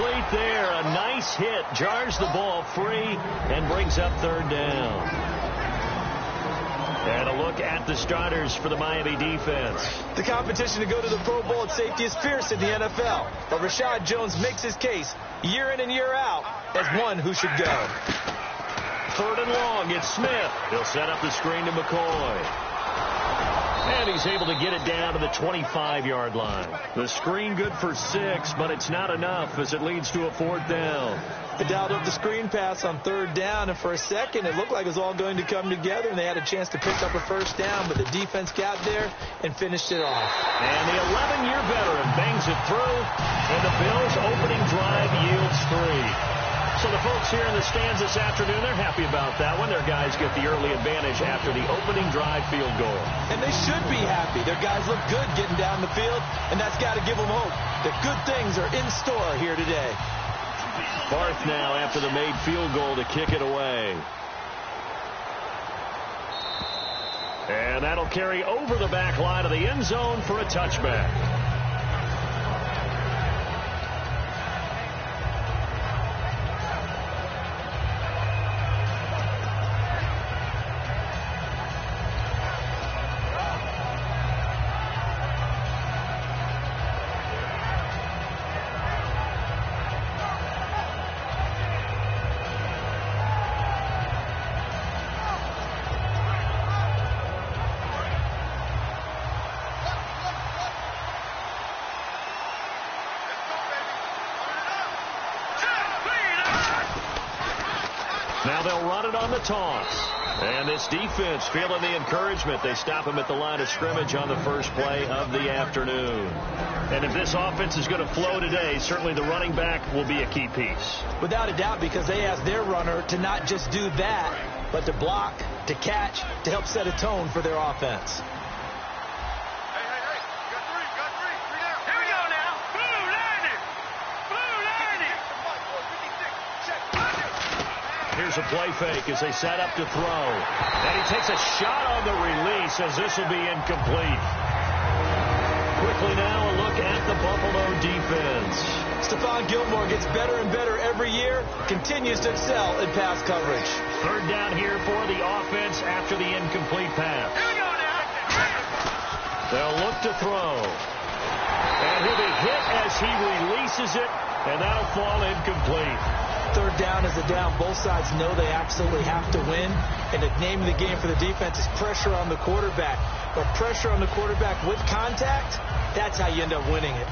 incomplete there. A nice hit. Jars the ball free and brings up third down. And a look at the starters for the Miami defense. The competition to go to the Pro Bowl at safety is fierce in the NFL. But Rashad Jones makes his case year in and year out as one who should go. Third and long. It's Smith. He'll set up the screen to McCoy. And he's able to get it down to the 25-yard line. The screen good for 6, but it's not enough as it leads to a fourth down. They dialed up the screen pass on third down, and for a second it looked like it was all going to come together, and they had a chance to pick up a first down, but the defense got there and finished it off. And the 11-year veteran bangs it through, and the Bills' opening drive yields 3. So the folks here in the stands this afternoon, they're happy about that one. Their guys get the early advantage after the opening drive field goal. And they should be happy. Their guys look good getting down the field, and that's got to give them hope that good things are in store here today. Barth now after the made field goal to kick it away. And that'll carry over the back line of the end zone for a touchback. Now they'll run it on the toss. And this defense feeling the encouragement. They stop him at the line of scrimmage on the first play of the afternoon. And if this offense is going to flow today, certainly the running back will be a key piece. Without a doubt, because they ask their runner to not just do that, but to block, to catch, to help set a tone for their offense. Here's a play fake as they set up to throw. And he takes a shot on the release as this will be incomplete. Quickly now a look at the Buffalo defense. Stephon Gilmore gets better and better every year, continues to excel in pass coverage. Third down here for the offense after the incomplete pass. They'll look to throw. And he'll be hit as he releases it, and that'll fall incomplete. Third down is a down. Both sides know they absolutely have to win. And the name of the game for the defense is pressure on the quarterback. But pressure on the quarterback with contact, that's how you end up winning it.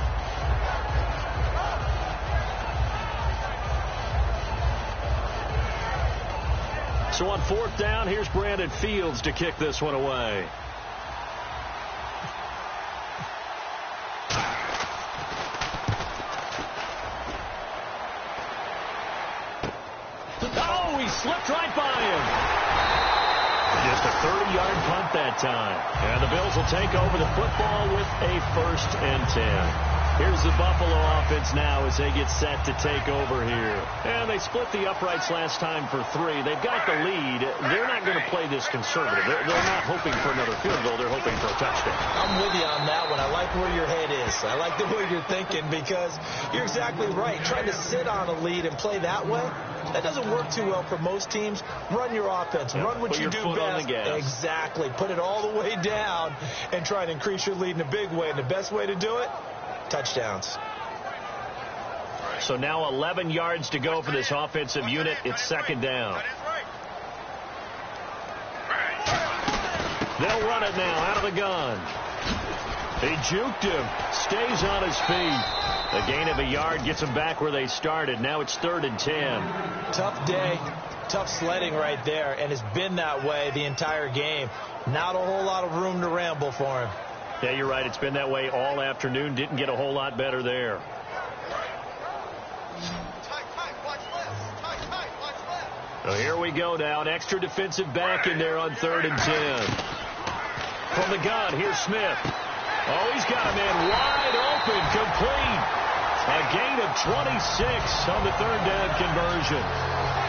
So on fourth down, here's Brandon Fields to kick this one away. Slipped right by him. Just a 30-yard punt that time. And the Bills will take over the football with a 1st and 10. Here's the Buffalo offense now as they get set to take over here. And they split the uprights last time for 3. They've got the lead. They're not going to play this conservative. They're not hoping for another field goal. They're hoping for a touchdown. I'm with you on that one. I like where your head is. I like the way you're thinking because you're exactly right. Trying to sit on a lead and play that way, that doesn't work too well for most teams. Run your offense. Run what you do best. Exactly. Put it all the way down and try to increase your lead in a big way. And the best way to do it, touchdowns. So now 11 yards to go for this offensive unit. It's 2nd down. They'll run it now out of the gun. He juked him. Stays on his feet. A gain of a yard gets them back where they started. Now it's 3rd and 10. Tough day. Tough sledding right there. And it's been that way the entire game. Not a whole lot of room to ramble for him. Yeah, you're right. It's been that way all afternoon. Didn't get a whole lot better there. So here we go now. An extra defensive back in there on 3rd and 10. From the gun, here's Smith. Oh, he's got a man wide open, complete. A gain of 26 on the 3rd down conversion.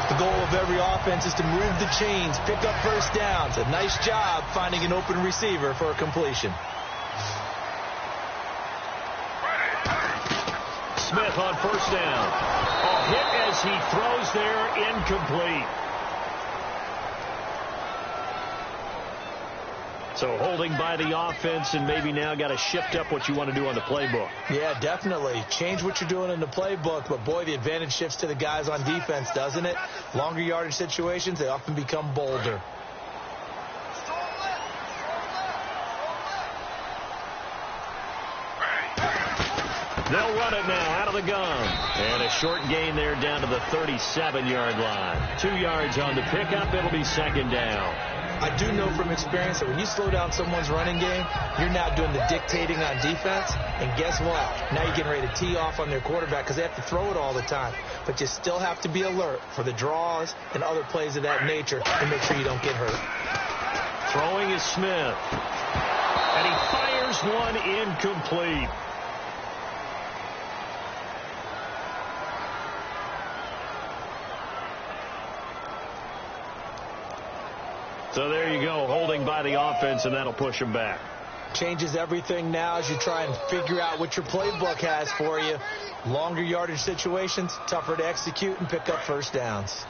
The goal of every offense is to move the chains, pick up first downs. A nice job finding an open receiver for a completion. Smith on first down. A hit as he throws there, incomplete. So holding by the offense, and maybe now got to shift up what you want to do on the playbook. Yeah, definitely. Change what you're doing in the playbook, but boy, the advantage shifts to the guys on defense, doesn't it? Longer yardage situations, they often become bolder. They'll run it now out of the gun. And a short gain there down to the 37-yard line. 2 yards on the pickup. It'll be second down. I do know from experience that when you slow down someone's running game, you're now doing the dictating on defense. And guess what? Now you're getting ready to tee off on their quarterback because they have to throw it all the time. But you still have to be alert for the draws and other plays of that nature and make sure you don't get hurt. Throwing is Smith. And he fires one incomplete. So there you go, holding by the offense, and that'll push him back. Changes everything now as you try and figure out what your playbook has for you. Longer yardage situations, tougher to execute and pick up first downs.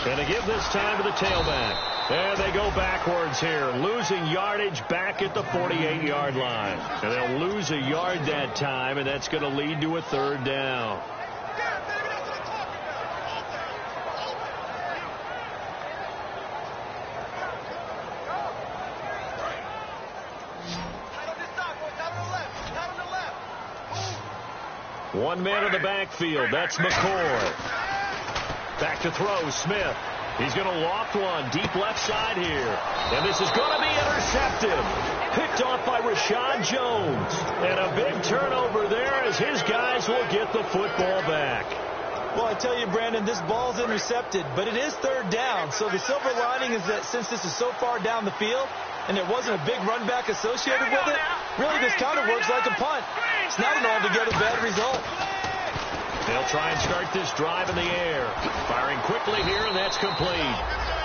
And to give this time to the tailback. And they go backwards here, losing yardage back at the 48-yard line. And they'll lose a yard that time, and that's going to lead to a third down. One man in the backfield. That's McCoy. Back to throw, Smith. He's going to loft one deep left side here. And this is going to be intercepted. Picked off by Rashad Jones. And a big turnover there as his guys will get the football back. Well, I tell you, Brandon, this ball's intercepted, but it is third down. So the silver lining is that since this is so far down the field and there wasn't a big run back associated with it, really this kind of works like a punt. It's not an altogether bad result. They'll try and start this drive in the air. Firing quickly here, and that's complete.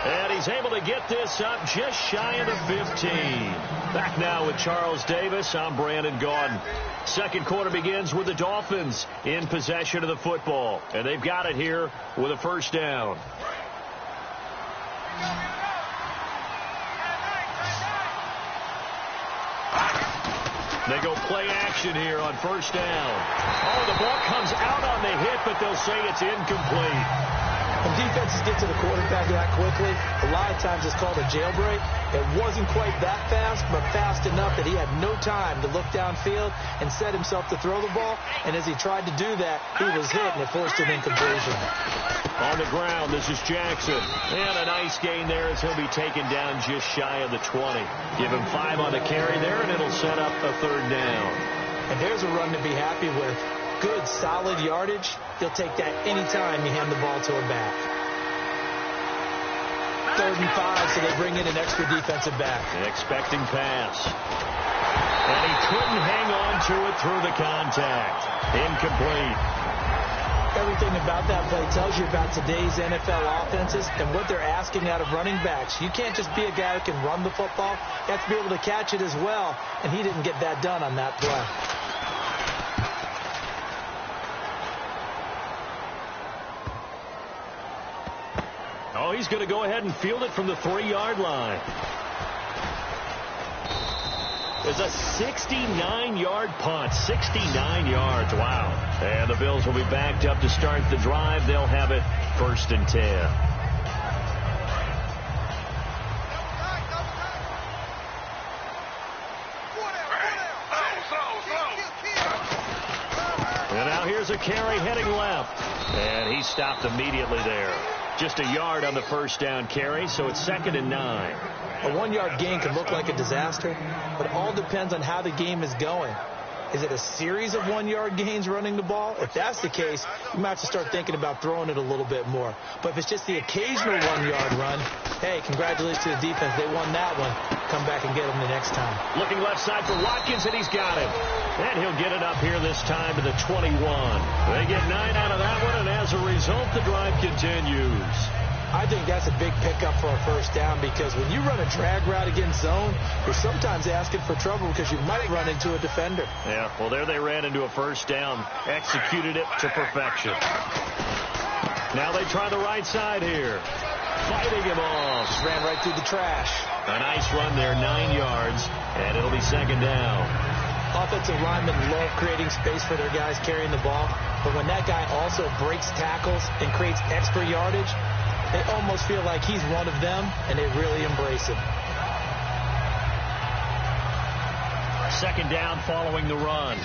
And he's able to get this up just shy of the 15. Back now with Charles Davis. I'm Brandon Gaudin. Second quarter begins with the Dolphins in possession of the football. And they've got it here with a first down. They go play action here on first down. Oh, the ball comes out on the hit, but they'll say it's incomplete. When defenses get to the quarterback that quickly, a lot of times it's called a jailbreak. It wasn't quite that fast, but fast enough that he had no time to look downfield and set himself to throw the ball. And as he tried to do that, he was hit, and it forced an incompletion. On the ground, this is Jackson. And a nice gain there as he'll be taken down just shy of the 20. Give him 5 on the carry there, and it'll set up a third down. And there's a run to be happy with. Good, solid yardage. He'll take that anytime you hand the ball to a back. 3rd and 5, so they bring in an extra defensive back. An expecting pass. And he couldn't hang on to it through the contact. Incomplete. Everything about that play tells you about today's NFL offenses and what they're asking out of running backs. You can't just be a guy who can run the football. You have to be able to catch it as well, and he didn't get that done on that play. Oh, he's going to go ahead and field it from the 3-yard line. It's a 69-yard punt. 69 yards. Wow. And the Bills will be backed up to start the drive. They'll have it 1st and 10. And now here's a carry heading left. And he stopped immediately there. Just a yard on the first down carry, so it's 2nd and 9. A 1-yard gain can look like a disaster, but it all depends on how the game is going. Is it a series of 1-yard gains running the ball? If that's the case, you might have to start thinking about throwing it a little bit more. But if it's just the occasional 1-yard run, hey, congratulations to the defense. They won that one. Come back and get them the next time. Looking left side for Watkins, and he's got it. And he'll get it up here this time to the 21. They get 9 out of that one, and as a result, the drive continues. I think that's a big pickup for a first down because when you run a drag route against zone, you're sometimes asking for trouble because you might run into a defender. Yeah, well, there they ran into a first down. Executed it to perfection. Now they try the right side here. Fighting him off. Just ran right through the trash. A nice run there, 9 yards, and it'll be second down. Offensive linemen love creating space for their guys carrying the ball, but when that guy also breaks tackles and creates extra yardage, they almost feel like he's one of them, and they really embrace it. Second down following the run.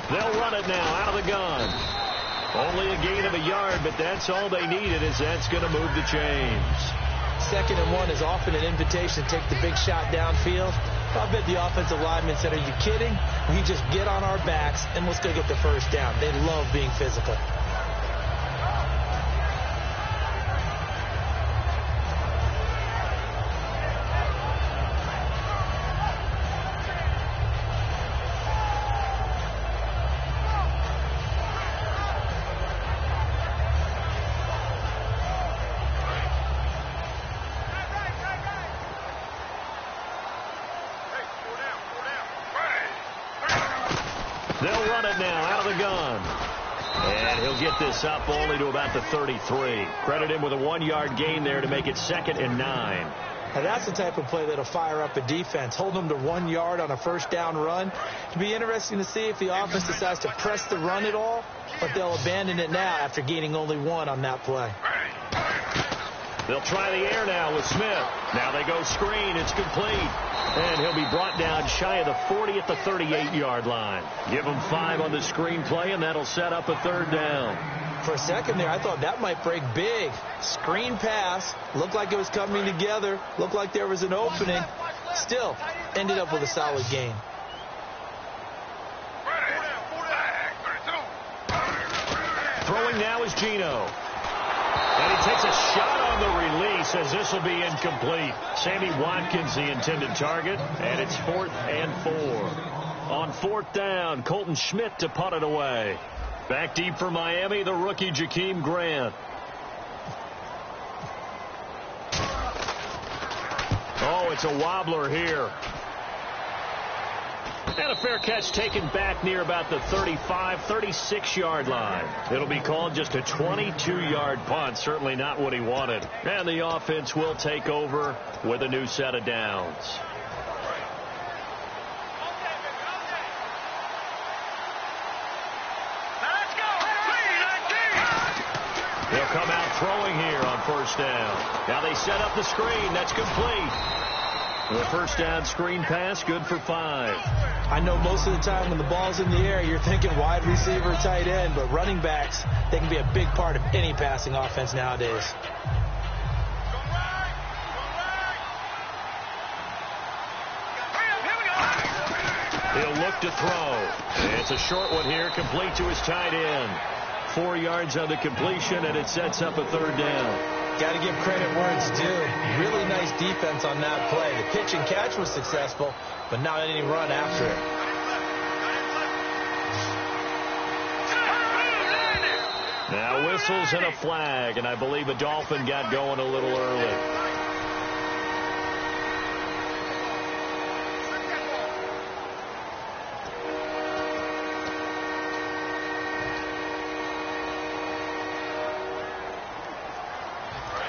They'll run it now out of the gun. Only a gain of a yard, but that's all they needed, as that's going to move the chains. 2nd and 1 is often an invitation to take the big shot downfield. I bet the offensive lineman said, are you kidding? We just get on our backs and let's go get the first down. They love being physical. They'll run it now out of the gun. And he'll get this up only to about the 33. Credit him with a 1-yard gain there to make it 2nd and 9. Now that's the type of play that'll fire up a defense. Hold them to 1 yard on a first down run. It'll be interesting to see if the offense decides to press the run at all, but they'll abandon it now after gaining only 1 on that play. They'll try the air now with Smith. Now they go screen. It's complete. And he'll be brought down shy of the 40 at the 38-yard line. Give him 5 on the screen play, and that'll set up a 3rd down. For a second there, I thought that might break big. Screen pass. Looked like it was coming together. Looked like there was an opening. Still, ended up with a solid gain. Throwing now is Gino. And he takes a shot on the release as this will be incomplete. Sammy Watkins, the intended target, and it's 4th and 4. On 4th down, Colton Schmidt to punt it away. Back deep for Miami, the rookie Jakeem Grant. Oh, it's a wobbler here. And a fair catch taken back near about the 35, 36-yard line. It'll be called just a 22-yard punt. Certainly not what he wanted. And the offense will take over with a new set of downs. They'll come out throwing here on 1st down. Now they set up the screen. That's complete. The 1st down screen pass, good for 5. I know most of the time when the ball's in the air, you're thinking wide receiver, tight end, but running backs, they can be a big part of any passing offense nowadays. He'll look to throw. It's a short one here, complete to his tight end. 4 yards on the completion, and it sets up a 3rd down. Got to give credit where it's due. Really nice defense on that play. The pitch and catch was successful, but not any run after it. Now whistles and a flag, and I believe a Dolphin got going a little early.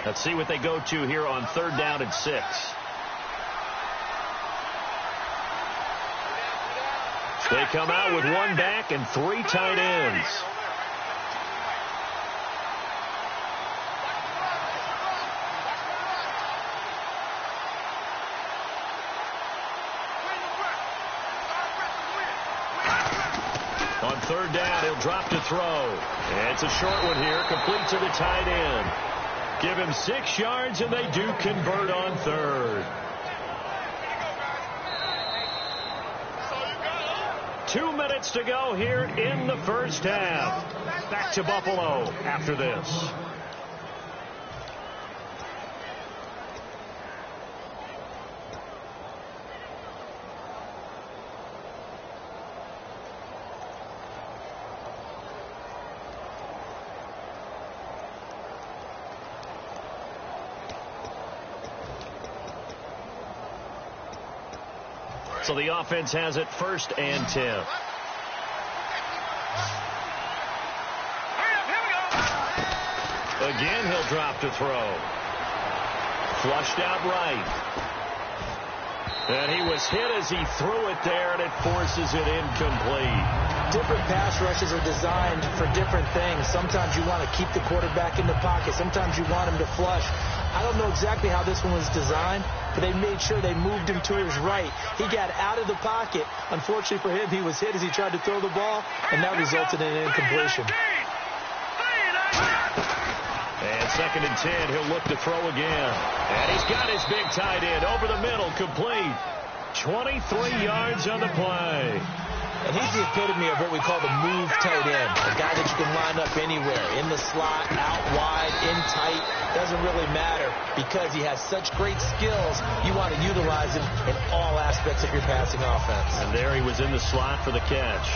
Let's see what they go to here on 3rd down and 6. They come out with 1 back and 3 tight ends. On 3rd down, he'll drop to throw. And it's a short one here, complete to the tight end. Give him 6 yards, and they do convert on 3rd. 2 minutes to go here in the 1st half. Back to Buffalo after this. So the offense has it 1st and 10. Again, he'll drop to throw. Flushed out right. And he was hit as he threw it there, and it forces it incomplete. Different pass rushes are designed for different things. Sometimes you want to keep the quarterback in the pocket. Sometimes you want him to flush. I don't know exactly how this one was designed, but they made sure they moved him to his right. He got out of the pocket. Unfortunately for him, he was hit as he tried to throw the ball, and that resulted in an incompletion. And 2nd and 10, he'll look to throw again. And he's got his big tight end over the middle, complete. 23 yards on the play. And he's the epitome of what we call the move tight end. A guy that you can line up anywhere. In the slot, out wide, in tight. Doesn't really matter because he has such great skills. You want to utilize him in all aspects of your passing offense. And there he was in the slot for the catch.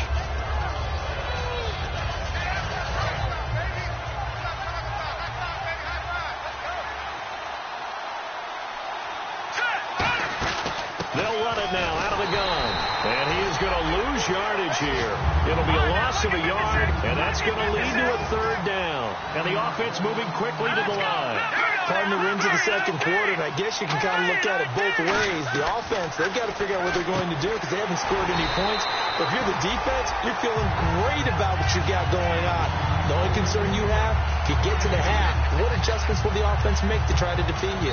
They'll run it now out of the gun. And he is going to lose yardage here. It'll be a loss of a yard, and that's going to lead to a 3rd down. And the offense moving quickly to the line. Starting to run to the 2nd quarter, and I guess you can kind of look at it both ways. The offense, they've got to figure out what they're going to do because they haven't scored any points. But if you're the defense, you're feeling great about what you got going on. The only concern you have, if you get to the half, what adjustments will the offense make to try to defeat you?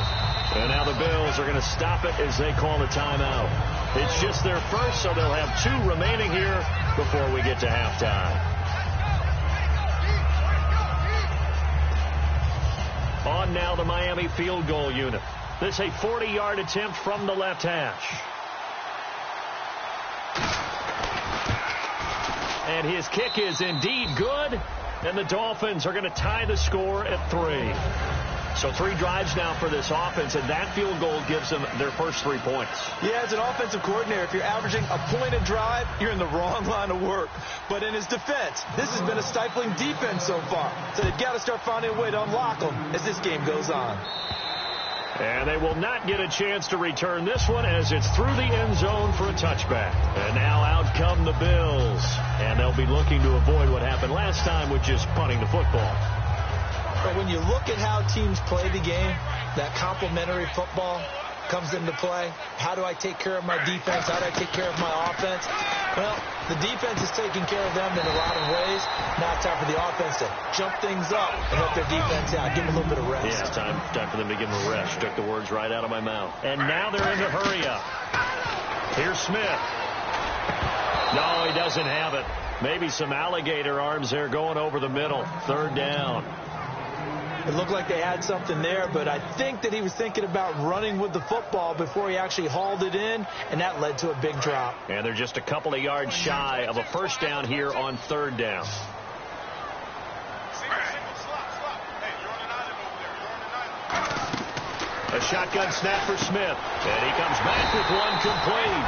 And now the Bills are going to stop it as they call a timeout. It's just their first, so they'll have 2 remaining here before we get to halftime. On now the Miami field goal unit. This a 40-yard attempt from the left hash. And his kick is indeed good. And the Dolphins are going to tie the score at 3. So 3 drives now for this offense, and that field goal gives them their first 3 points. Yeah, as an offensive coordinator, if you're averaging a point a drive, you're in the wrong line of work. But in his defense, this has been a stifling defense so far. So they've got to start finding a way to unlock them as this game goes on. And they will not get a chance to return this one as it's through the end zone for a touchback. And now out come the Bills. And they'll be looking to avoid what happened last time with just punting the football. But when you look at how teams play the game, that complementary football comes into play. How do I take care of my defense? How do I take care of my offense? Well, the defense is taking care of them in a lot of ways. Now it's time for the offense to jump things up and help their defense out. Give them a little bit of rest. Yeah, it's time for them to give them a rest. Took the words right out of my mouth. And now they're in the hurry up. Here's Smith. No, he doesn't have it. Maybe some alligator arms there going over the middle. 3rd down. It looked like they had something there, but I think that he was thinking about running with the football before he actually hauled it in, and that led to a big drop. And they're just a couple of yards shy of a 1st down here on 3rd down. A shotgun snap for Smith, and he comes back with one complete.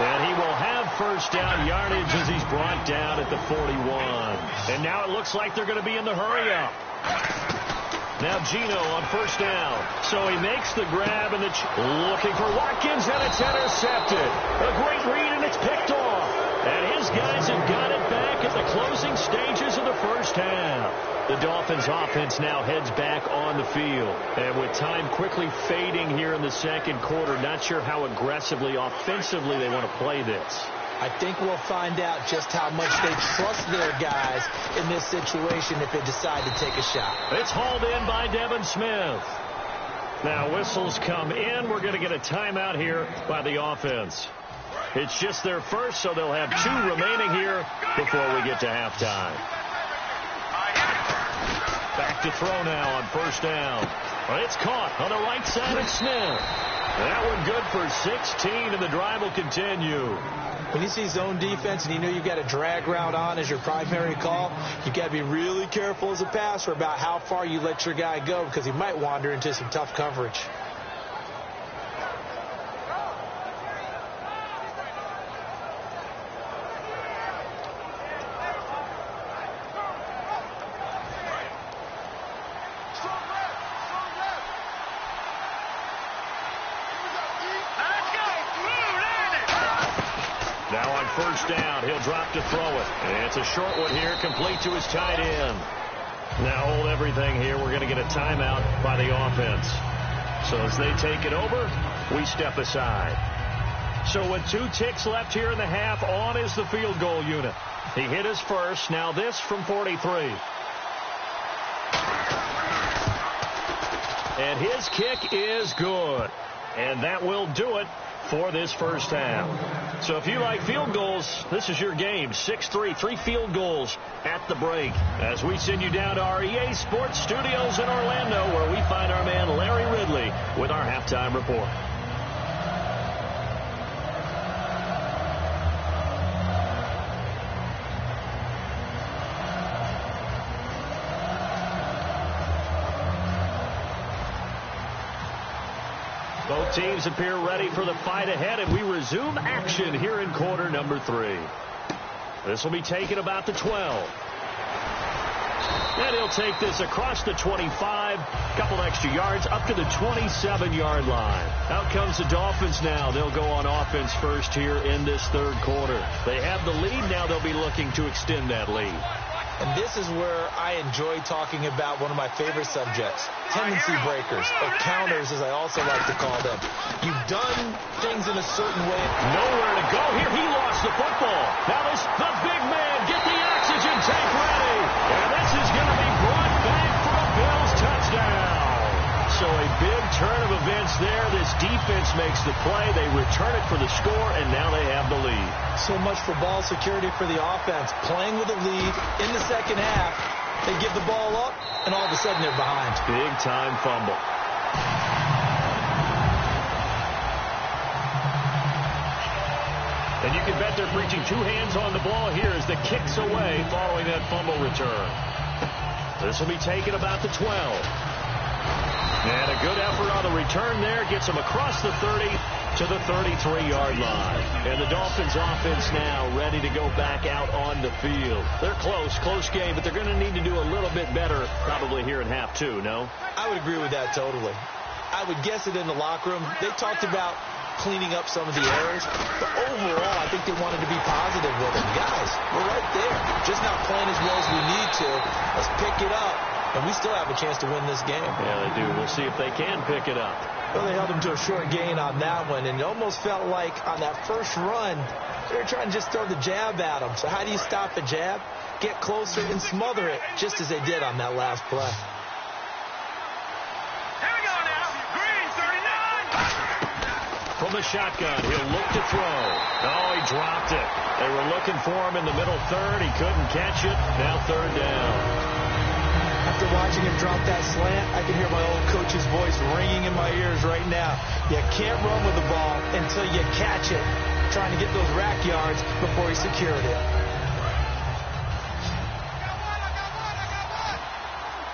And he will have 1st down yardage as he's brought down at the 41. And now it looks like they're going to be in the hurry up. Now Gino on 1st down. So he makes the grab and looking for Watkins, and it's intercepted. A great read, and it's picked off. And his guys have got it back at the closing stages of the 1st half. The Dolphins offense now heads back on the field. And with time quickly fading here in the 2nd quarter, not sure how aggressively, offensively they want to play this. I think we'll find out just how much they trust their guys in this situation if they decide to take a shot. It's hauled in by Devin Smith. Now whistles come in. We're going to get a timeout here by the offense. It's just their first, so they'll have 2 remaining here before we get to halftime. Back to throw now on 1st down. Well, it's caught on the right side of Smith. That one good for 16, and the drive will continue. When you see zone defense and you know you've got a drag route on as your primary call, you've got to be really careful as a passer about how far you let your guy go because he might wander into some tough coverage. first down. He'll drop to throw it. And it's a short one here, complete to his tight end. Now hold everything here. We're going to get a timeout by the offense. So as they take it over, we step aside. So with 2 ticks left here in the half, on is the field goal unit. He hit his first. Now this from 43. And his kick is good. And that will do it for this first half. So if you like field goals, this is your game. 6-3, 3 field goals at the break. As we send you down to our EA Sports Studios in Orlando, where we find our man Larry Ridley with our halftime report. Both teams appear ready for the fight ahead, and we resume action here in quarter number 3. This will be taken about the 12. And he'll take this across the 25, couple extra yards, up to the 27-yard line. Out comes the Dolphins now. They'll go on offense first here in this third quarter. They have the lead. Now they'll be looking to extend that lead. And this is where I enjoy talking about one of my favorite subjects, tendency breakers, or counters, as I also like to call them. You've done things in a certain way. Nowhere to go here. He lost the football. Now this, the big man, get the oxygen tank ready. And this is going to be brought back for a Bills touchdown. So a big turn of events there. This defense makes the play. They return it for the score, and now they have the lead. So much for ball security for the offense. Playing with a lead in the second half, they give the ball up, and all of a sudden they're behind. Big time fumble. And you can bet they're preaching 2 hands on the ball here as the kick's away following that fumble return. This will be taken about the 12. And a good effort on the return there. Gets them across the 30 to the 33-yard line. And the Dolphins offense now ready to go back out on the field. They're close game, but they're going to need to do a little bit better probably here in half 2, no? I would agree with that totally. I would guess it in the locker room. They talked about cleaning up some of the errors, but overall, I think they wanted to be positive with it. Guys, we're right there. Just not playing as well as we need to. Let's pick it up. And we still have a chance to win this game. Yeah, they do. We'll see if they can pick it up. Well, they held them to a short gain on that one, and it almost felt like on that first run, they were trying to just throw the jab at them. So how do you stop a jab? Get closer and smother it, just as they did on that last play. Here we go now. Green, 39. From the shotgun, he'll look to throw. Oh, he dropped it. They were looking for him in the middle third. He couldn't catch it. Now third down. After watching him drop that slant, I can hear my old coach's voice ringing in my ears right now. You can't run with the ball until you catch it. Trying to get those rack yards before he secured it.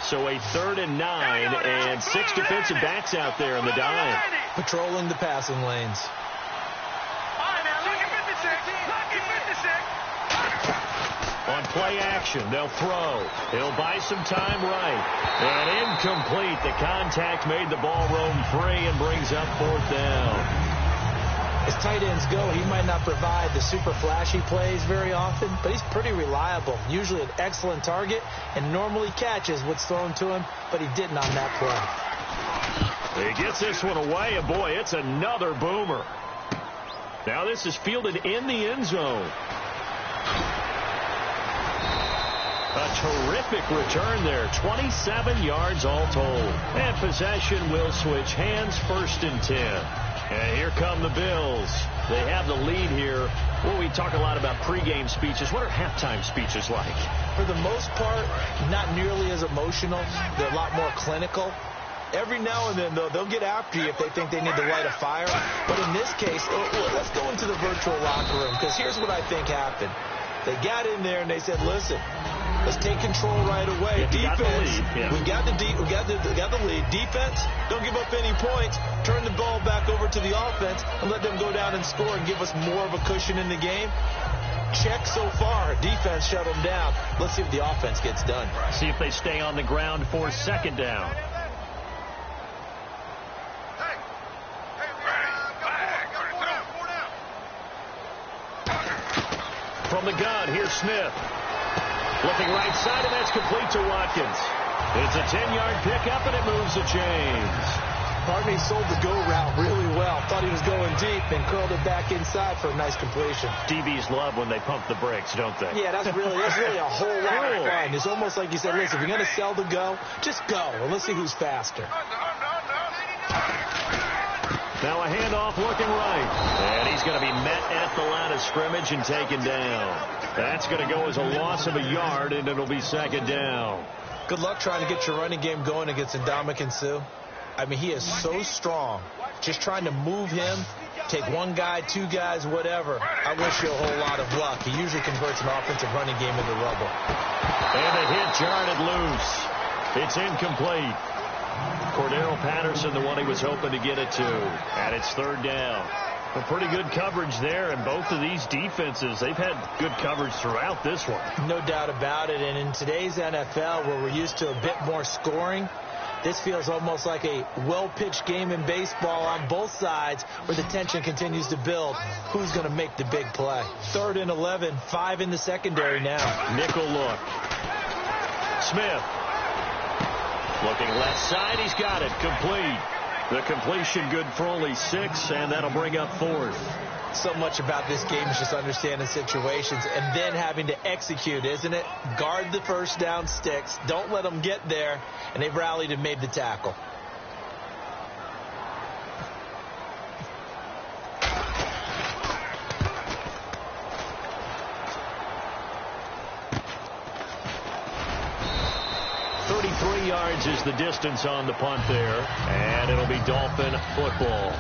So a 3rd and 9 and 6 defensive backs out there in the dime. Patrolling the passing lanes. All right, now, lucky 56. Lucky 56. On play action, they'll throw. He'll buy some time right. And incomplete. The contact made the ball roam free and brings up 4th down. As tight ends go, he might not provide the super flashy plays very often, but he's pretty reliable. Usually an excellent target and normally catches what's thrown to him, but he didn't on that play. He gets this one away, and boy, it's another boomer. Now this is fielded in the end zone. A terrific return there. 27 yards all told. And possession will switch hands, 1st and 10. And here come the Bills. They have the lead here. Well, we talk a lot about pregame speeches. What are halftime speeches like? For the most part, not nearly as emotional. They're a lot more clinical. Every now and then, though, they'll get after you if they think they need to light a fire. But in this case, let's go into the virtual locker room, because here's what I think happened. They got in there and they said, listen, let's take control right away. Defense, we got the lead. Defense, don't give up any points. Turn the ball back over to the offense and let them go down and score and give us more of a cushion in the game. Check so far. Defense shut them down. Let's see if the offense gets done. See if they stay on the ground for 2nd down. from the gun. Here's Smith. Looking right side, and that's complete to Watkins. It's a 10-yard pickup, and it moves the chains. Harvey sold the go route really well. Thought he was going deep and curled it back inside for a nice completion. DBs love when they pump the brakes, don't they? Yeah, that's really a whole lot of fun. It's almost like you said, listen, if you're going to sell the go, just go. And let's see who's faster. Now a handoff looking right. And he's going to be met at the line of scrimmage and taken down. That's going to go as a loss of a yard, and it'll be second down. Good luck trying to get your running game going against Ndamukong Suh. I mean, he is so strong. Just trying to move him, take one guy, two guys, whatever. I wish you a whole lot of luck. He usually converts an offensive running game into rubble. And the hit jarred loose. It's incomplete. Cordero Patterson, the one he was hoping to get it to. And it's third down. A pretty good coverage there, and both of these defenses, they've had good coverage throughout this one. No doubt about it. And in today's NFL, where we're used to a bit more scoring, this feels almost like a well-pitched game in baseball on both sides where the tension continues to build. Who's going to make the big play? 3rd and 11, 5 in the secondary now. Nickel look. Smith. Looking left side, he's got it. Complete. The completion good for only 6, and that'll bring up 4th. So much about this game is just understanding situations and then having to execute, isn't it? Guard the first down sticks. Don't let them get there. And they've rallied and made the tackle. Yards is the distance on the punt there, and it'll be Dolphin football.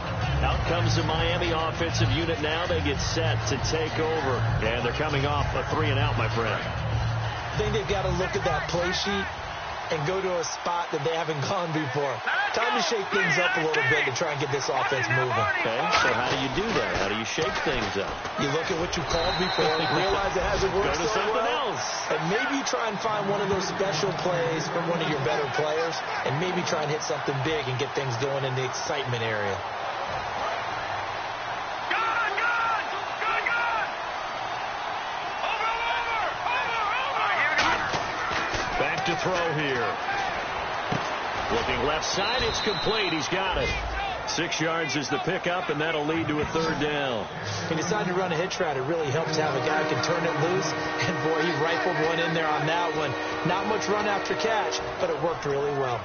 Out comes the Miami offensive unit now. They get set to take over, and they're coming off a 3-and-out, my friend. I think they've got to look at that play sheet and go to a spot that they haven't gone before. Time to shake things up a little bit to try and get this offense moving. Okay, so how do you do that? How do you shake things up? You look at what you called before, realize it hasn't worked Go to something else. And maybe try and find one of those special plays from one of your better players, and maybe try and hit something big and get things going in the excitement area. To throw here. Looking left side, it's complete. He's got it. 6 yards is the pickup, and that'll lead to a 3rd down. He decided to run a hitch route. It really helps to have a guy who can turn it loose. And, boy, he rifled one in there on that one. Not much run after catch, but it worked really well.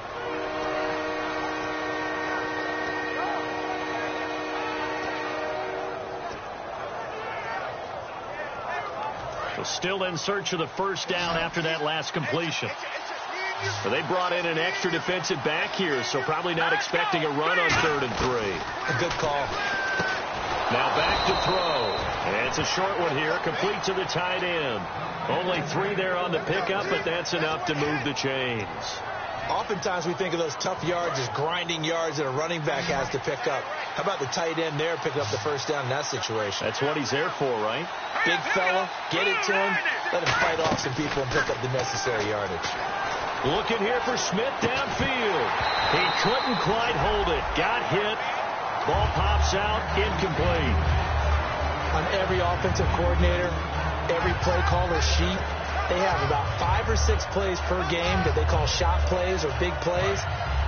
Still in search of the first down after that last completion. But they brought in an extra defensive back here, so probably not expecting a run on 3rd and 3. A good call. Now back to throw. And it's a short one here, complete to the tight end. Only 3 there on the pickup, but that's enough to move the chains. Oftentimes we think of those tough yards as grinding yards that a running back has to pick up. How about the tight end there picking up the first down in that situation? That's what he's there for, right? Big fella, get it to him, let him fight off some people and pick up the necessary yardage. Looking here for Smith downfield. He couldn't quite hold it. Got hit. Ball pops out, incomplete. On every offensive coordinator, every play caller sheet, they have about 5 or 6 plays per game that they call shot plays or big plays,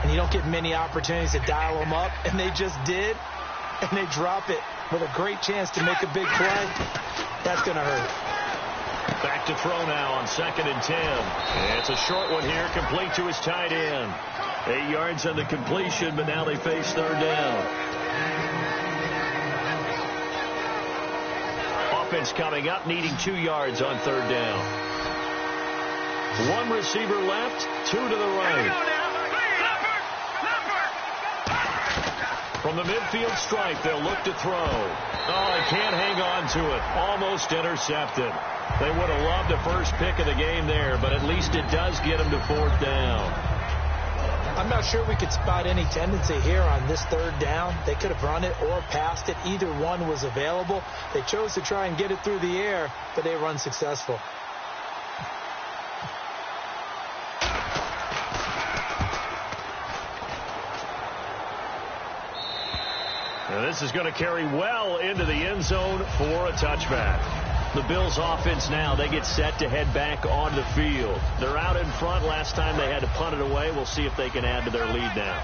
and you don't get many opportunities to dial them up, and they just did, and they drop it with a great chance to make a big play. That's going to hurt. Back to throw now on 2nd and 10. And it's a short one here, complete to his tight end. 8 yards on the completion, but now they face 3rd down. Offense coming up, needing 2 yards on 3rd down. 1 receiver left, 2 to the right. From the midfield stripe, they'll look to throw. Oh, they can't hang on to it. Almost intercepted. They would have loved the first pick of the game there, but at least it does get them to 4th down. I'm not sure we could spot any tendency here on this 3rd down. They could have run it or passed it. Either one was available. They chose to try and get it through the air, but they were unsuccessful. Now this is going to carry well into the end zone for a touchback. The Bills offense now, they get set to head back on the field. They're out in front. Last time they had to punt it away. We'll see if they can add to their lead now.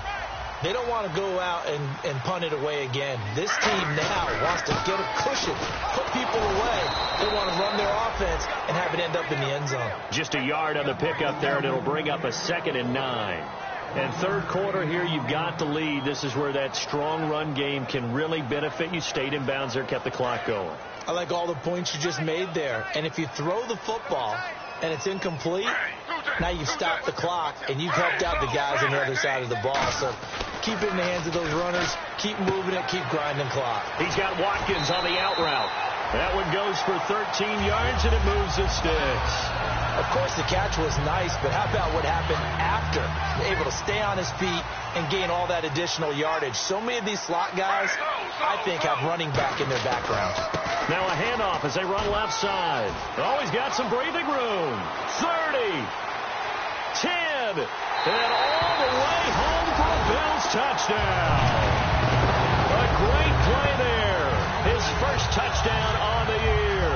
They don't want to go out and punt it away again. This team now wants to get a cushion, put people away. They want to run their offense and have it end up in the end zone. Just a yard on the pickup there, and it'll bring up a 2nd and 9. And third quarter here, you've got the lead. This is where that strong run game can really benefit you. Stayed in bounds there, kept the clock going. I like all the points you just made there. And if you throw the football and it's incomplete, now you've stopped the clock and you've helped out the guys on the other side of the ball. So keep it in the hands of those runners. Keep moving it. Keep grinding clock. He's got Watkins on the out route. That one goes for 13 yards, and it moves the sticks. Of course, the catch was nice, but how about what happened after? Able to stay on his feet and gain all that additional yardage. So many of these slot guys, I think, have running back in their background. Now a handoff as they run left side. Always got some breathing room. 30, 10, and all the way home for a Bills touchdown. A great play there. His first touchdown on the year.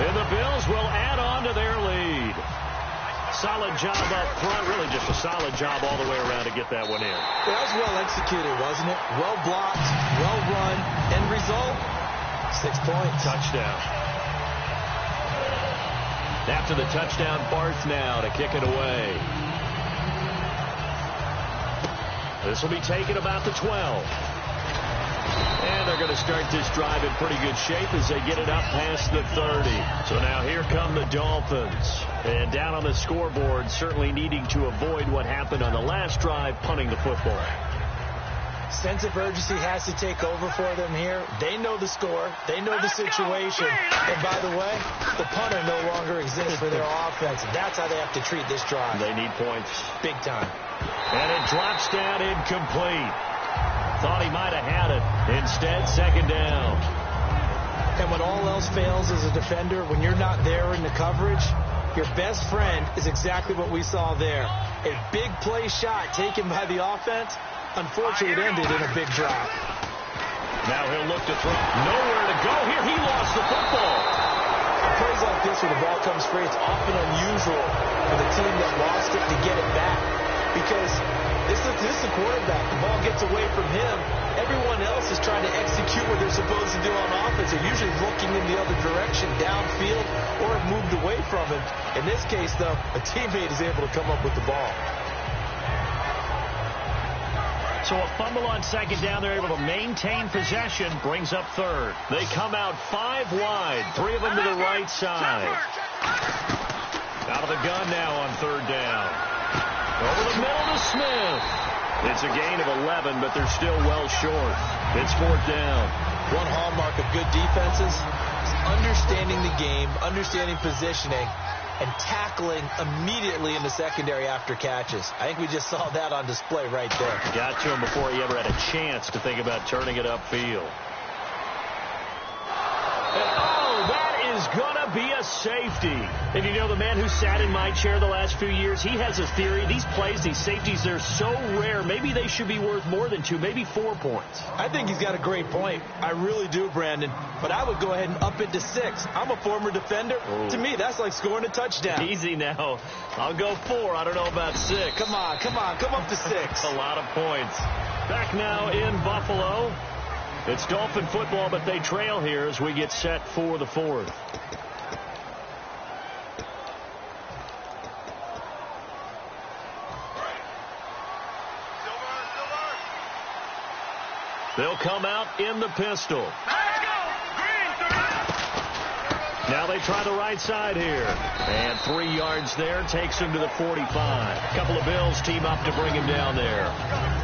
And the Bills will add on to their lead. Solid job up front. Really just a solid job all the way around to get that one in. That was well executed, wasn't it? Well blocked, well run. End result, 6 points. Touchdown. After the touchdown, Barth now to kick it away. This will be taken about the 12. And they're going to start this drive in pretty good shape as they get it up past the 30. So now here come the Dolphins. And down on the scoreboard, certainly needing to avoid what happened on the last drive, punting the football. Sense of urgency has to take over for them here. They know the score. They know the situation. And by the way, the punter no longer exists for their offense. That's how they have to treat this drive. They need points. Big time. And it drops down incomplete. Thought he might have had it. Instead, 2nd down. And when all else fails as a defender, when you're not there in the coverage, your best friend is exactly what we saw there. A big play shot taken by the offense. Unfortunately, it ended in a big drop. Now he'll look to throw. Nowhere to go here. He lost the football. Plays like this where the ball comes free, it's often unusual for the team that lost it to get it back. Because this is the quarterback. The ball gets away from him. Everyone else is trying to execute what they're supposed to do on offense. They're usually looking in the other direction, downfield, or have moved away from him. In this case, though, a teammate is able to come up with the ball. So a fumble on 2nd down. They're able to maintain possession. Brings up 3rd. They come out 5 wide. 3 of them to the right side. Out of the gun now on 3rd down. Over the middle to Smith. It's a gain of 11, but they're still well short. It's 4th down. One hallmark of good defenses is understanding the game, understanding positioning, and tackling immediately in the secondary after catches. I think we just saw that on display right there. Got to him before he ever had a chance to think about turning it upfield. Is gonna be a safety. And you know, the man who sat in my chair the last few years, he has a theory. These plays, these safeties, they're so rare. Maybe they should be worth more than 2, maybe 4 points. I think he's got a great point. I really do, Brandon. But I would go ahead and up it to 6. I'm a former defender. Ooh. To me, that's like scoring a touchdown. Easy now. I'll go 4. I don't know about 6. Come on. Come up to 6. A lot of points. Back now in Buffalo. It's Dolphin football, but they trail here as we get set for the 4th. They'll come out in the pistol. Now they try the right side here. And 3 yards there takes him to the 45. A couple of Bills team up to bring him down there.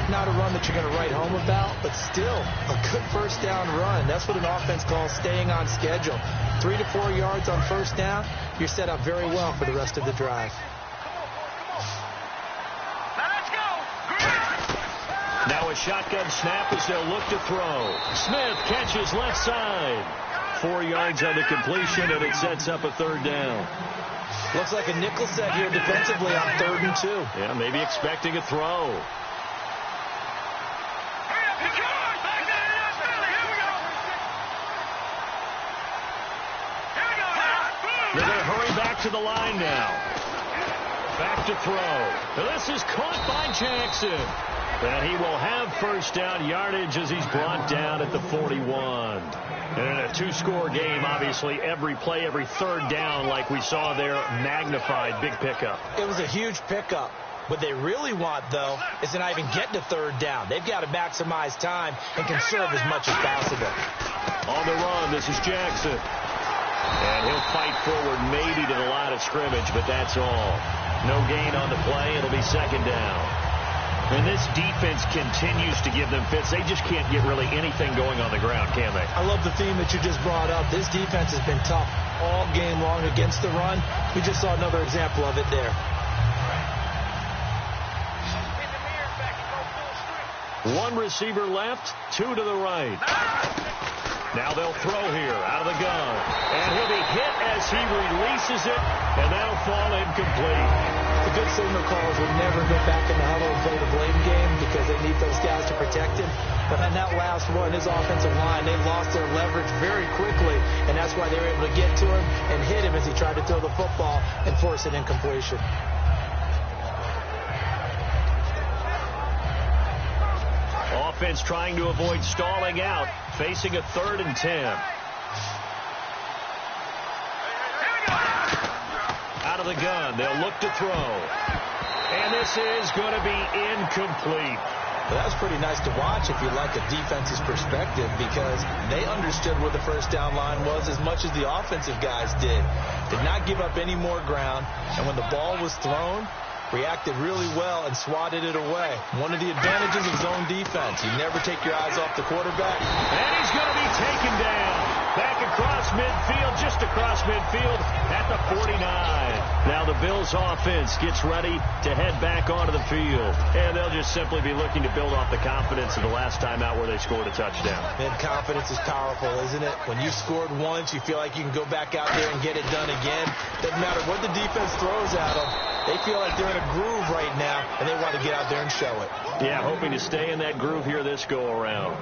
Not a run that you're going to write home about, but still a good first down run. That's what an offense calls staying on schedule. 3 to 4 yards on first down, you're set up very well for the rest of the drive. Now a shotgun snap as they'll look to throw. Smith catches left side. 4 yards on the completion, and it sets up a 3rd down. Looks like a nickel set here defensively on 3rd and 2. Yeah, maybe expecting a throw. Back to the line now. Back to throw. Now this is caught by Jackson. And he will have first down yardage as he's brought down at the 41. And in a two-score game, obviously, every play, every third down, like we saw there, magnified. Big pickup. It was a huge pickup. What they really want, though, is to not even get to third down. They've got to maximize time and conserve as much as possible. On the run, this is Jackson. And he'll fight forward maybe to the line of scrimmage, but that's all. No gain on the play. It'll be second down. And this defense continues to give them fits. They just can't get really anything going on the ground, can they? I love the theme that you just brought up. This defense has been tough all game long against the run. We just saw another example of it there. One receiver left, two to the right. Now they'll throw here out of the gun. And he'll be hit as he releases it, and that'll fall incomplete. The good signal calls would never go back in the huddle and play the blame game because they need those guys to protect him. But on that last one, his offensive line, they lost their leverage very quickly, and that's why they were able to get to him and hit him as he tried to throw the football and force an incompletion. Offense trying to avoid stalling out, facing a 3rd and 10. Out of the gun, they'll look to throw. And this is going to be incomplete. Well, that was pretty nice to watch if you like a defense's perspective because they understood where the first down line was as much as the offensive guys did. Did not give up any more ground, and when the ball was thrown, reacted really well and swatted it away. One of the advantages of zone defense. You never take your eyes off the quarterback. And he's going to be taken down. Back across midfield, just across midfield at the 49. Now the Bills offense gets ready to head back onto the field. And they'll just simply be looking to build off the confidence of the last time out where they scored a touchdown. Man, confidence is powerful, isn't it? When you've scored once, you feel like you can go back out there and get it done again. Doesn't matter what the defense throws at them. They feel like they're in a groove right now, and they want to get out there and show it. Yeah, hoping to stay in that groove here this go-around.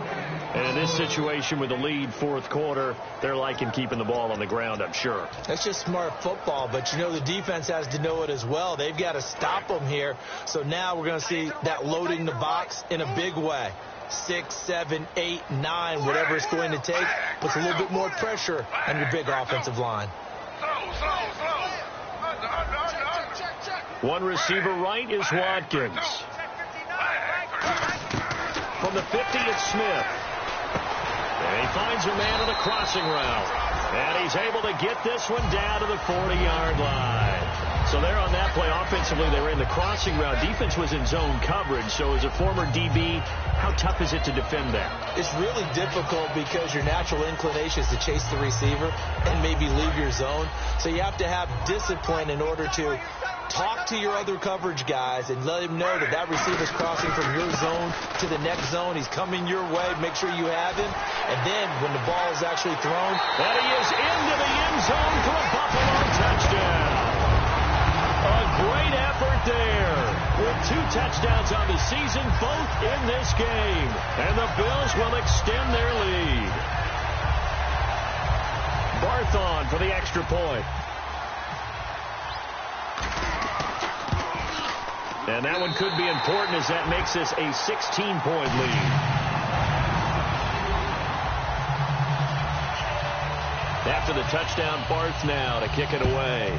And in this situation with the lead, fourth quarter, they're liking keeping the ball on the ground, I'm sure. That's just smart football, but you know the defense has to know it as well. They've got to stop them here. So now we're going to see that loading the box in a big way. 6, 7, 8, 9, whatever it's going to take, puts a little bit more pressure on your big offensive line. One receiver right is Watkins. From the 50, it's Smith. And he finds a man on the crossing route. And he's able to get this one down to the 40-yard line. So there on that play, offensively, they were in the crossing route. Defense was in zone coverage. So as a former DB, how tough is it to defend that? It's really difficult because your natural inclination is to chase the receiver and maybe leave your zone. So you have to have discipline in order to talk to your other coverage guys and let him know that that receiver's crossing from your zone to the next zone. He's coming your way. Make sure you have him. And then when the ball is actually thrown, and he is into the end zone for a Buffalo touchdown. A great effort there with 2 touchdowns on the season, both in this game. And the Bills will extend their lead. Barthon for the extra point. And that one could be important as that makes this a 16-point lead. After the touchdown, Barth now to kick it away.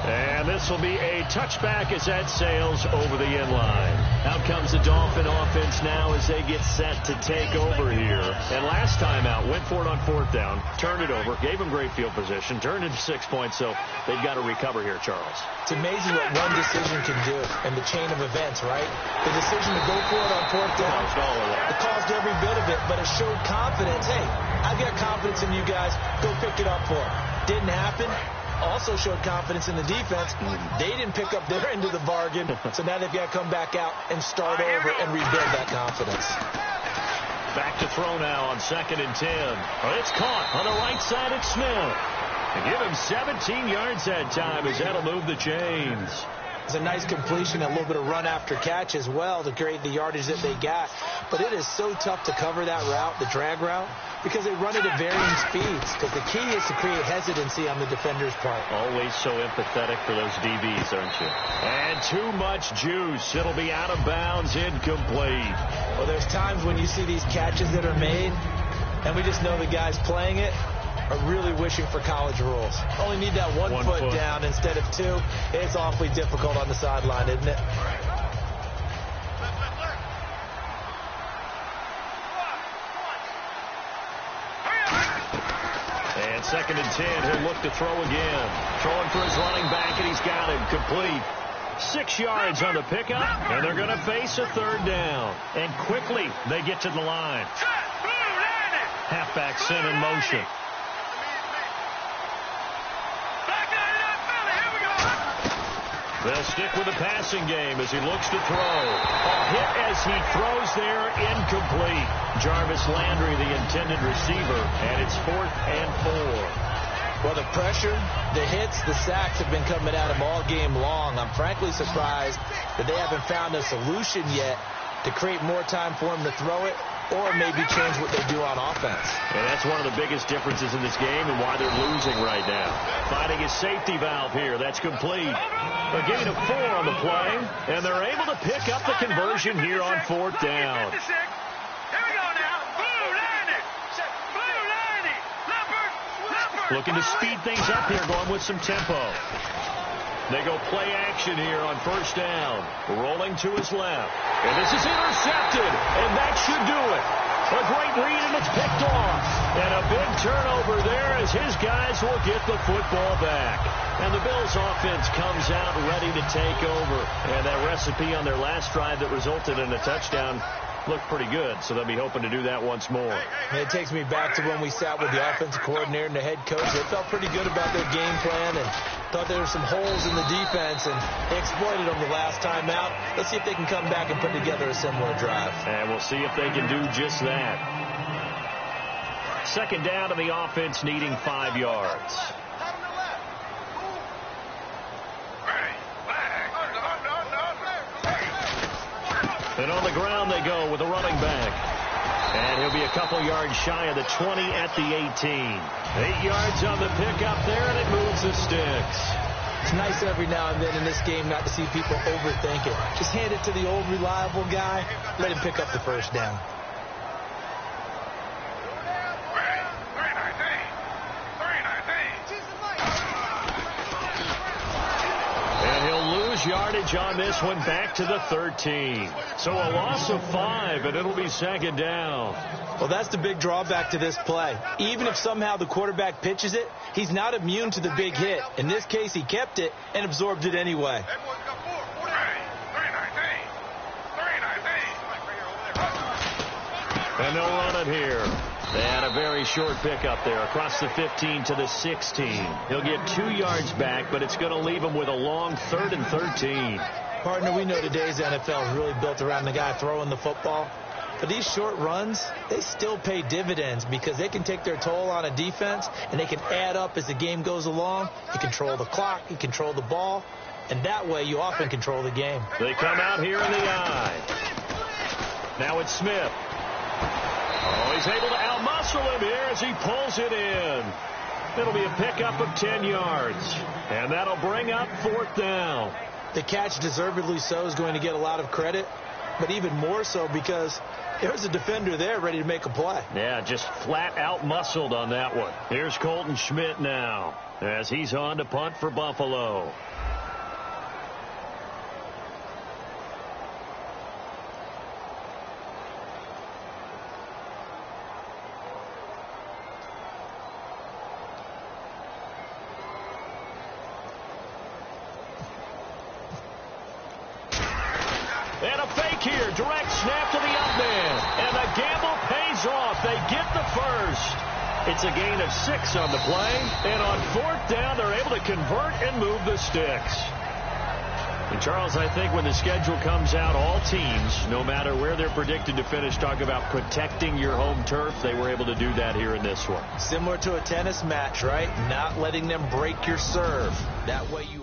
And this will be a touchback as that sails over the end line. Out comes the Dolphin offense now as they get set to take over here. And last time out, went for it on 4th down, turned it over, gave them great field position, turned into 6 points, so they've got to recover here, Charles. It's amazing what one decision can do in the chain of events, right? The decision to go for it on 4th down, it caused every bit of it, but it showed confidence. Hey, I've got confidence in you guys. Go pick it up for it. Didn't happen. Also showed confidence in the defense. They didn't pick up their end of the bargain, so now they've got to come back out and start over and rebuild that confidence. Back to throw now on 2nd and 10. It's caught on the right side at Smith. And give him 17 yards that time as that'll move the chains. It's a nice completion, a little bit of run after catch as well to create the yardage that they got. But it is so tough to cover that route, the drag route, because they run it at varying speeds. Because the key is to create hesitancy on the defender's part. Always so empathetic for those DBs, aren't you? And too much juice. It'll be out of bounds, incomplete. Well, there's times when you see these catches that are made, and we just know the guys playing it are really wishing for college rules. Only need that one foot down instead of two. It's awfully difficult on the sideline, isn't it? And 2nd and 10. He'll look to throw again. Throwing for his running back, and he's got him. Complete. 6 yards on the pickup, and they're going to face a 3rd down. And quickly, they get to the line. Halfback sent in motion. They'll stick with the passing game as he looks to throw. A hit as he throws there, incomplete. Jarvis Landry, the intended receiver, and it's 4th and 4. Well, the pressure, the hits, the sacks have been coming at him all game long. I'm frankly surprised that they haven't found a solution yet to create more time for him to throw it, or maybe change what they do on offense. And that's one of the biggest differences in this game and why they're losing right now. Finding his safety valve here. That's complete. A gain of 4 on the play, and they're able to pick up the conversion here on 4th down. Here we go now. Blue 90. Blue 90. Leopard. Looking to speed things up here, going with some tempo. They go play action here on 1st down. Rolling to his left. And this is intercepted, and that should do it. A great read, and it's picked off. And a big turnover there as his guys will get the football back. And the Bills offense comes out ready to take over. And that recipe on their last drive that resulted in a touchdown looked pretty good, so they'll be hoping to do that once more. It takes me back to when we sat with the offensive coordinator and the head coach. They felt pretty good about their game plan and thought there were some holes in the defense, and they exploited them the last time out. Let's see if they can come back and put together a similar drive. And we'll see if they can do just that. 2nd down to the offense, needing 5 yards. And on the ground they go with a running back. And he'll be a couple yards shy of the 20 at the 18. 8 yards on the pickup there, and it moves the sticks. It's nice every now and then in this game not to see people overthink it. Just hand it to the old reliable guy. Let him pick up the 1st down. Yardage on this one, back to the 13. So a loss of 5, and it'll be 2nd down. Well, that's the big drawback to this play. Even if somehow the quarterback pitches it, he's not immune to the big hit. In this case, he kept it and absorbed it anyway. And they'll run it here. And a very short pickup there across the 15 to the 16. He'll get 2 yards back, but it's going to leave him with a long 3rd and 13. Partner, we know today's NFL is really built around the guy throwing the football. But these short runs, they still pay dividends because they can take their toll on a defense, and they can add up as the game goes along. You control the clock, you control the ball, and that way you often control the game. They come out here in the eye. Now it's Smith. Oh, he's able to outmuscle him here as he pulls it in. It'll be a pickup of 10 yards. And that'll bring up 4th down. The catch, deservedly so, is going to get a lot of credit, but even more so because there's a defender there ready to make a play. Yeah, just flat out muscled on that one. Here's Colton Schmidt now as he's on to punt for Buffalo. And a fake here. Direct snap to the up man. And the gamble pays off. They get the first. It's a gain of 6 on the play. And on 4th down, they're able to convert and move the sticks. And Charles, I think when the schedule comes out, all teams, no matter where they're predicted to finish, talk about protecting your home turf. They were able to do that here in this one. Similar to a tennis match, right? Not letting them break your serve. That way you